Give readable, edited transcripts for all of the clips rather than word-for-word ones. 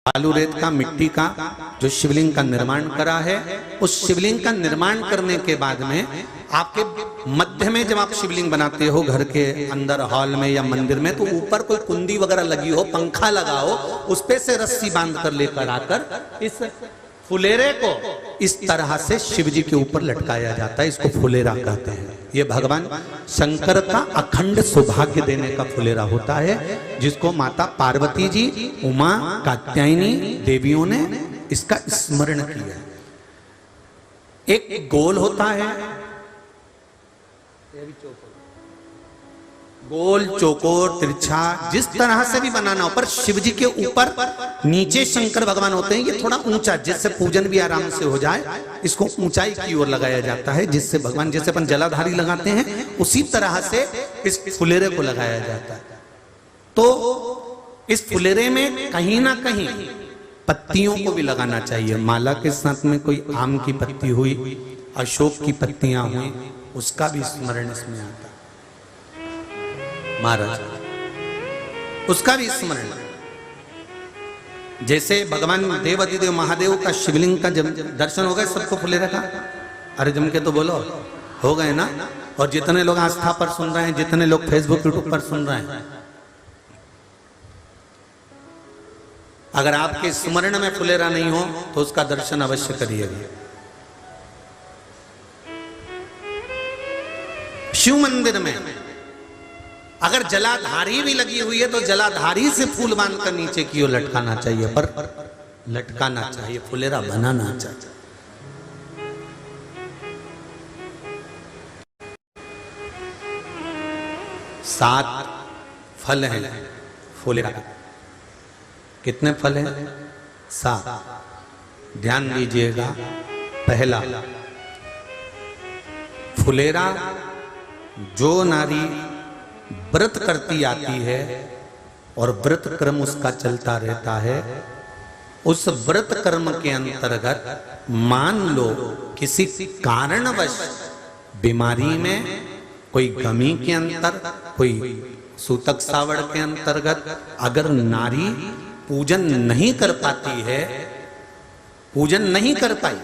बालू रेत का, मिट्टी का जो शिवलिंग का निर्माण करा है, उस शिवलिंग का निर्माण करने के बाद में आपके मध्य में जब आप शिवलिंग बनाते हो घर के अंदर हॉल में या मंदिर में, तो ऊपर कोई कुंडी वगैरह लगी हो, पंखा लगा हो, उस पे से रस्सी बांध कर लेकर आकर इस फुलेरे को इस तरह से शिव जी के ऊपर लटकाया जाता है। इसको फुलेरा कहते हैं। ये भगवान शंकर का अखंड सौभाग्य देने का फुलेरा होता है, जिसको माता पार्वती जी, उमा, कात्यायनी देवियों ने इसका स्मरण किया। एक गोल होता है, गोल, चौकोर, तिरछा, जिस तरह से भी बनाना हो, पर शिव जी के ऊपर नीचे शंकर भगवान होते हैं। ये थोड़ा ऊंचा, जिससे पूजन भी आराम से हो जाए, इसको ऊंचाई की ओर लगाया जाता है, जिससे भगवान, जैसे अपन जलाधारी लगाते हैं, उसी तरह से इस फुलेरे को लगाया जाता है। तो इस फुलेरे में कहीं ना कहीं पत्तियों को भी लगाना चाहिए। माला के साथ में कोई आम की पत्ती हुई, अशोक की पत्तियां हुई, उसका भी स्मरण इसमें आता है महाराज, उसका भी स्मरण। जैसे भगवान देवाधिदेव महादेव का शिवलिंग का जब दर्शन हो गए, सबको फुलेरा का, अरे जम के तो बोलो, हो गए ना। और जितने लोग आस्था पर सुन रहे हैं, जितने लोग फेसबुक यूट्यूब पर सुन रहे हैं, अगर आपके स्मरण में फुलेरा नहीं हो तो उसका दर्शन अवश्य करिएगा। शिव मंदिर में अगर जलाधारी भी लगी हुई है तो जलाधारी से फूल बांध कर नीचे की ओर लटकाना चाहिए, पर लटकाना चाहिए, फुलेरा बनाना चाहिए। सात फल हैं फुलेरा। कितने फल हैं? 7। ध्यान दीजिएगा। पहला, फुलेरा जो नारी व्रत करती आती है और व्रत क्रम उसका चलता रहता है, उस व्रत कर्म के अंतर्गत मान लो किसी कारणवश बीमारी में, कोई गमी के अंतर, कोई सूतक सावड़ के अंतर्गत अगर नारी पूजन नहीं कर पाती है, पूजन नहीं कर पाई,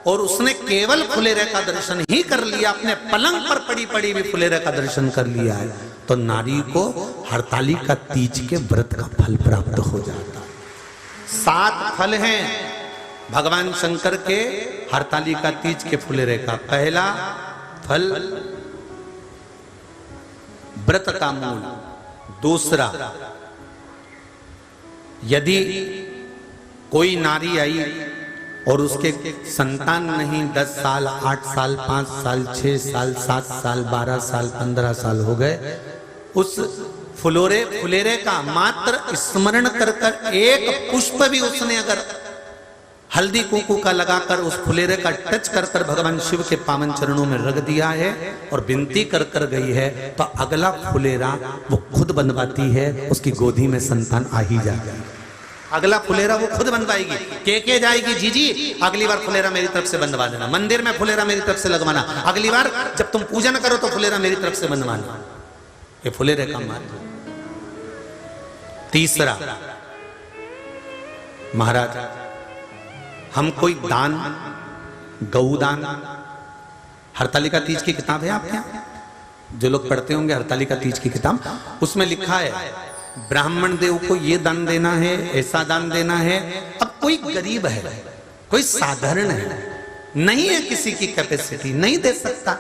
और उसने केवल फुलेरे का दर्शन ही कर लिया, अपने पलंग पर पड़ी पड़ी भी फुलेरे का दर्शन कर लिया है, तो नारी को हरतालिका तीज के व्रत का फल प्राप्त हो जाता है। 7 फल हैं भगवान शंकर के हरतालिका तीज के फुलेरे का। पहला फल व्रत का मूल। दूसरा, यदि कोई नारी आई और उसके संतान नहीं, 10 साल, 8 साल, 5 साल, 6 साल, 7 साल, 12 साल, 15 साल हो गए, उस फुलेरे का मात्र स्मरण कर कर एक पुष्प भी उसने अगर हल्दी कुंकू का लगाकर उस फुलेरे का टच कर कर भगवान शिव के पावन चरणों में रख दिया है और विनती कर कर गई है, तो अगला फुलेरा वो खुद बनवाती है, उसकी गोदी में संतान आ ही जाएगा। अगला फुलेरा वो खुद बनवाएगी, के जाएगी, जी अगली बार फुलेरा मेरी तरफ से बनवा देना, मंदिर में फुलेरा मेरी तरफ से लगवाना, अगली बार जब तुम पूजन करो तो फुलेरा मेरी तरफ से बनवाना। ये फुलेरे का महत्व। तीसरा, महाराज हम कोई दान, गौदान, हरतालिका तीज की किताब है आपके यहाँ, जो लोग पढ़ते होंगे हरतालिका तीज की किताब, उसमें लिखा है ब्राह्मण देव को ये दान देना है, ऐसा दान देना है। अब कोई गरीब है, कोई साधारण है, नहीं है किसी की कैपेसिटी, नहीं दे सकता,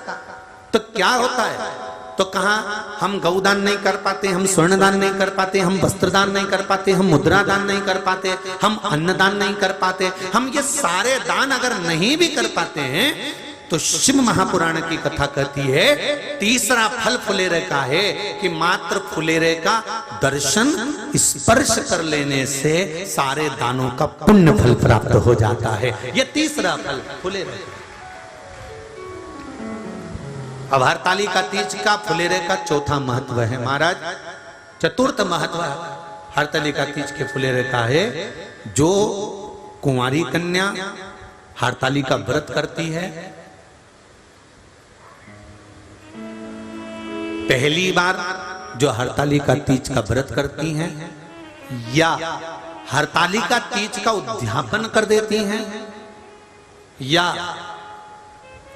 तो क्या होता है? तो कहा हम गौदान नहीं कर पाते, हम स्वर्ण दान नहीं कर पाते, हम वस्त्र दान नहीं कर पाते, हम मुद्रा दान नहीं कर पाते, हम अन्न दान नहीं कर पाते। हम ये सारे दान अगर नहीं भी कर पाते हैं तो शिव महापुराण की कथा कहती है तीसरा फल फुलेरे का है कि मात्र फुलेरे का दर्शन, स्पर्श कर लेने से सारे दानों का पुण्य फल प्राप्त हो जाता है। ये तीसरा फल फुलेरे। अब हरतालिका तीज का फुलेरे का चौथा महत्व है महाराज। चतुर्थ महत्व हरतालिका तीज के फुलेरे का है, जो कुंवारी कन्या हरतालिका व्रत करती है, पहली बार जो हरतालिका तीज का व्रत करती हैं, या हरतालिका तीज का उद्यापन कर देती हैं, या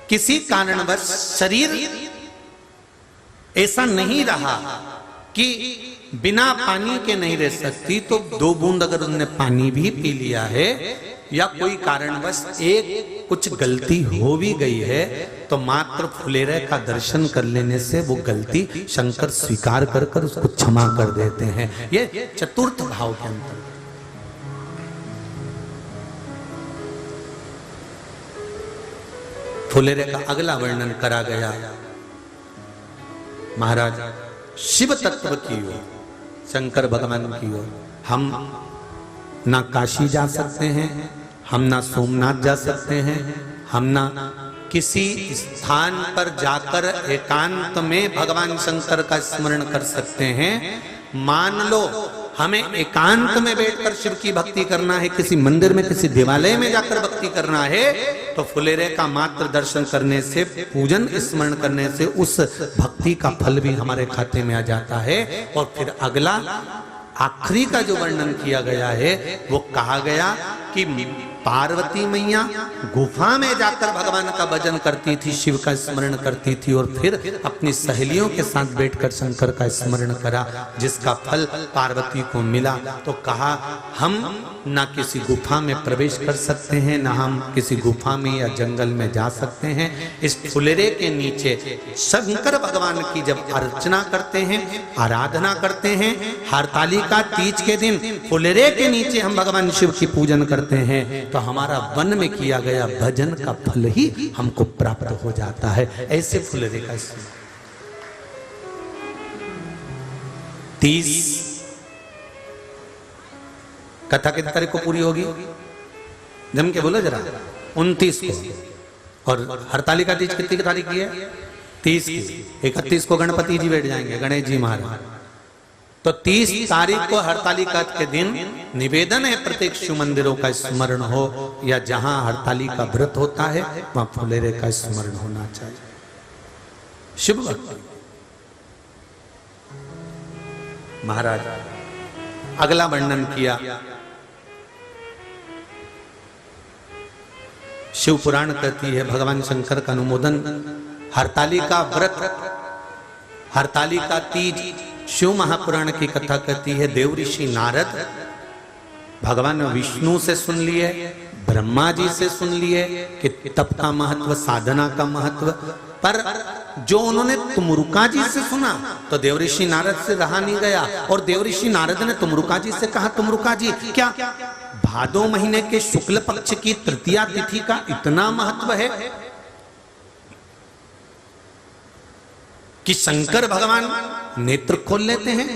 किसी कारणवश शरीर ऐसा नहीं रहा कि बिना पानी के नहीं रह सकती, तो 2 बूंद अगर उन्होंने पानी भी पी लिया है, या कोई कारणवश एक कुछ गलती हो भी गई है, तो मात्र फुलेरे का दर्शन कर लेने से वो गलती शंकर स्वीकार कर कर उसको क्षमा कर देते हैं। ये चतुर्थ भाव के अंतर। फुलेरे का अगला वर्णन करा गया महाराज शिव तत्व की ओर, शंकर भगवान की ओर। हम ना काशी जा सकते हैं, हम ना सोमनाथ जा सकते हैं, हम ना किसी स्थान पर जाकर एकांत में भगवान शंकर का स्मरण कर सकते हैं। मान लो हमें एकांत में बैठकर शिव की भक्ति करना है, किसी मंदिर में किसी देवालय में जाकर भक्ति करना है, तो फुलेरे का मात्र दर्शन करने से, पूजन स्मरण करने से उस भक्ति का फल भी हमारे खाते में आ जाता है। और फिर अगला आखिरी का जो वर्णन किया गया है, वो कहा गया कि पार्वती मैया गुफा में जाकर भगवान का भजन करती थी, शिव का स्मरण करती थी, और फिर अपनी सहेलियों के साथ बैठकर शंकर का स्मरण करा, जिसका फल पार्वती को मिला। तो कहा हम ना किसी गुफा में प्रवेश कर सकते हैं, ना हम किसी गुफा में या जंगल में जा सकते हैं। इस फुलेरे के नीचे शंकर भगवान की जब अर्चना करते हैं, आराधना करते हैं, हरतालिका तीज के दिन फुलेरे के नीचे हम भगवान शिव की पूजन करते हैं, तो हमारा वन में किया गया भजन का फल ही हमको प्राप्त हो जाता है। ऐसे फुलेरे का तीज कथा कितनी तारीख को पूरी होगी? जम के बोलो जरा। 29 को। और हरतालिका तीज कितनी तारीख की है? 30 की। 31 को गणपति जी बैठ जाएंगे, गणेश जी महाराज। तो 30 तारीख को हरतालिका के दिन निवेदन है प्रत्येक शिव मंदिरों का स्मरण हो, या जहां हरतालिका व्रत होता है वहां फुलेरे का स्मरण होना चाहिए। शिव भक्ति। महाराज अगला वर्णन किया, शिव पुराण कहती है भगवान शंकर का अनुमोदन, हरतालिका व्रत, हरतालिका तीज, शिव महापुराण की कथा कहती है देव ऋषि नारद भगवान विष्णु से सुन लिए, ब्रह्मा जी से सुन लिए कि तप का महत्व, साधना का महत्व, पर जो उन्होंने तुमरुका जी से सुना तो देव ऋषि नारद से रहा नहीं गया, और देव ऋषि नारद ने तुमरुका जी से कहा, तुमरुका जी क्या भादो महीने के शुक्ल पक्ष की तृतीया तिथि का इतना महत्व है कि शंकर भगवान नेत्र खोल लेते हैं?